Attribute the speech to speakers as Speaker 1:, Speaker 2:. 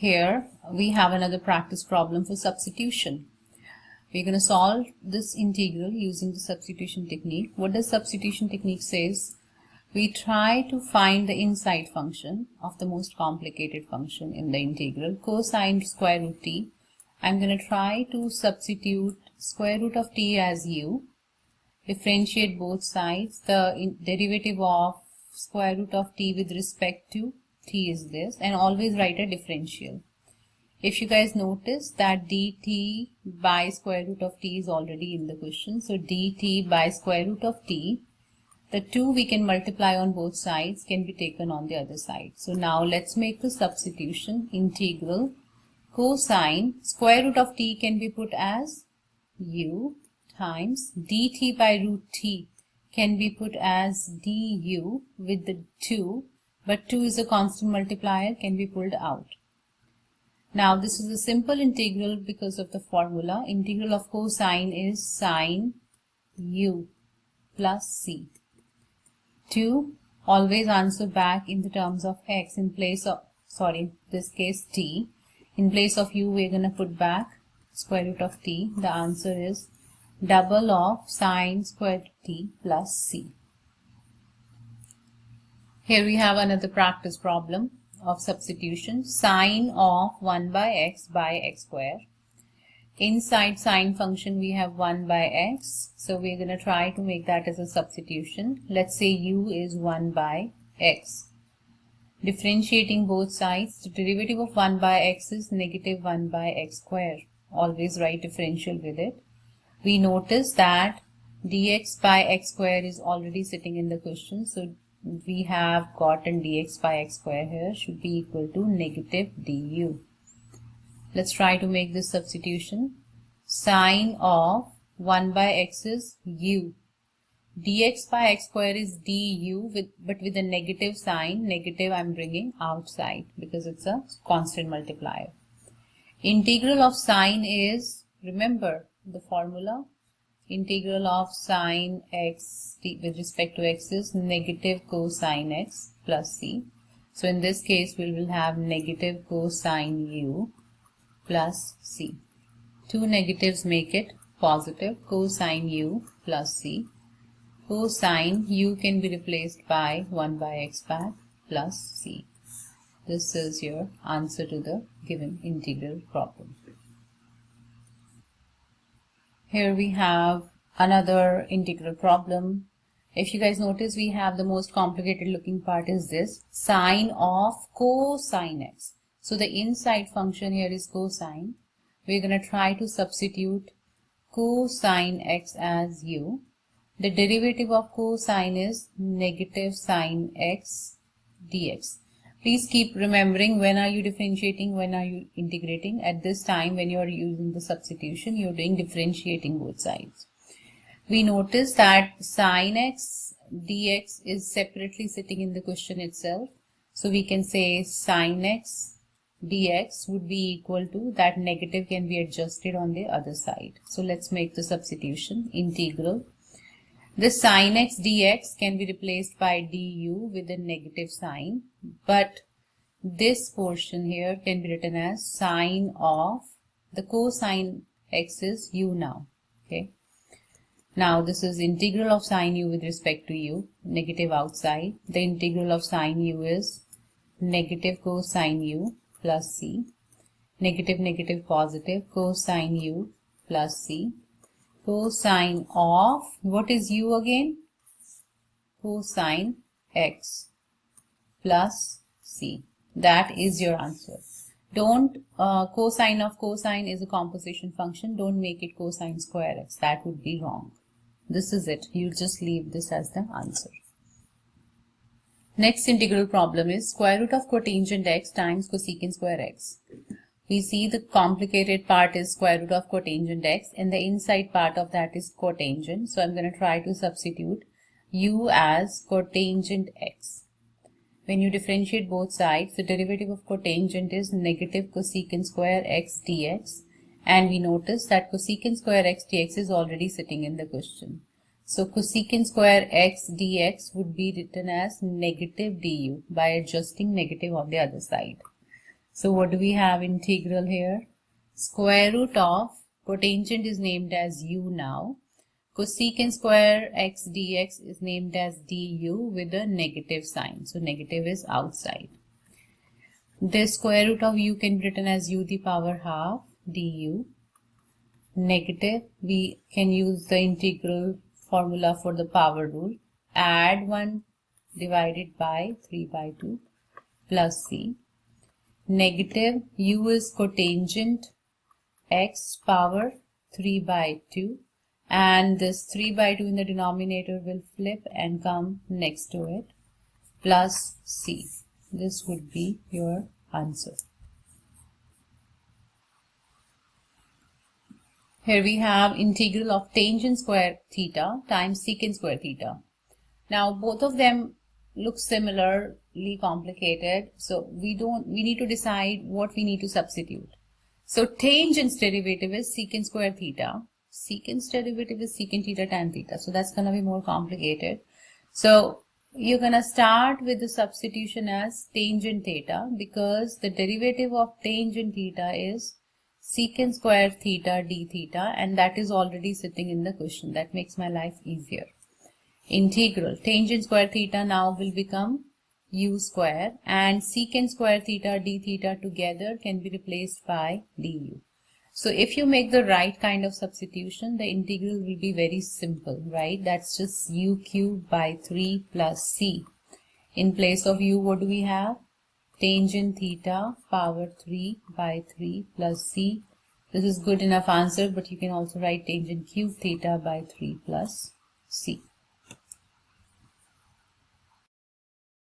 Speaker 1: Here we have another practice problem for substitution. We're going to solve this integral using the substitution technique. What does substitution technique says? We try to find the inside function of the most complicated function in the integral, cosine square root t. I'm going to try to substitute square root of t as u, differentiate both sides. The derivative of square root of t with respect to t is this, and always write a differential. If you guys notice that dt by square root of t is already in the question, so dt by square root of t, the 2 we can multiply on both sides can be taken on the other side. So now let's make the substitution. Integral cosine square root of t can be put as u times dt by root t can be put as du with the 2, but 2 is a constant multiplier, can be pulled out. Now this is a simple integral because of the formula. Integral of cosine is sine u plus c. 2, always answer back in the terms of x in place of, in this case t. In place of u we're going to put back square root of t. The answer is double of sine square t plus c. Here we have another practice problem of substitution. Sine of 1 by x square. Inside sine function we have 1 by x. So we're going to try to make that as a substitution. Let's say u is 1 by x. Differentiating both sides, the derivative of 1 by x is negative 1 by x square. Always write differential with it. We notice that dx by x square is already sitting in the question. So we have gotten dx by x square here should be equal to negative du. Let's try to make this substitution. Sine of 1 by x is u. Dx by x square is du, but with a negative sign. Negative I'm bringing outside because it's a constant multiplier. Integral of sine is, remember the formula, integral of sine x with respect to x is negative cosine x plus c. So in this case we will have negative cosine u plus c. 2 negatives make it positive cosine u plus c. Cosine u can be replaced by 1 by x back plus c. This is your answer to the given integral problem. Here we have another integral problem. If you guys notice, we have the most complicated looking part is this, sine of cosine x. So the inside function here is cosine. We're going to try to substitute cosine x as u. The derivative of cosine is negative sine x dx. Please keep remembering, when are you differentiating, when are you integrating. At this time when you are using the substitution, you are doing differentiating both sides. We notice that sine x dx is separately sitting in the question itself. So we can say sine x dx would be equal to, that negative can be adjusted on the other side. So let's make the substitution. Integral. This sine x dx can be replaced by du with a negative sign, but this portion here can be written as sine of the cosine x is u now. Okay. Now this is integral of sine u with respect to u, negative outside. The integral of sine u is negative cosine u plus c. Negative negative positive cosine u plus c. Cosine of, what is u again? Cosine x plus c. That is your answer. Don't, cosine of cosine is a composition function. Don't make it cosine square x. That would be wrong. This is it. You just leave this as the answer. Next integral problem is square root of cotangent x times cosecant square x. We see the complicated part is square root of cotangent x, and the inside part of that is cotangent. So I'm going to try to substitute u as cotangent x. When you differentiate both sides, the derivative of cotangent is negative cosecant square x dx, and we notice that cosecant square x dx is already sitting in the question. So cosecant square x dx would be written as negative du by adjusting negative on the other side. So what do we have integral here? Square root of, cotangent is named as u now. Cosecant square x dx is named as du with a negative sign. So negative is outside. The square root of u can be written as u the power half du. Negative, we can use the integral formula for the power rule. Add 1 divided by 3 by 2 plus c. Negative, u is cotangent x power 3 by 2, and this 3 by 2 in the denominator will flip and come next to it, plus c. This would be your answer. Here we have integral of tangent square theta times secant square theta. Now both of them look similarly complicated, so we need to decide what we need to substitute. So tangent's derivative is secant square theta. Secant's derivative is secant theta tan theta. So that's going to be more complicated. So you're going to start with the substitution as tangent theta, because the derivative of tangent theta is secant square theta d theta, and that is already sitting in the question. That makes my life easier. Integral tangent square theta now will become u square, and secant square theta d theta together can be replaced by du. So if you make the right kind of substitution, the integral will be very simple, right? That's just u cubed by 3 plus c. In place of u, what do we have? Tangent theta power 3 by 3 plus c. This is good enough answer, but you can also write tangent cube theta by 3 plus c.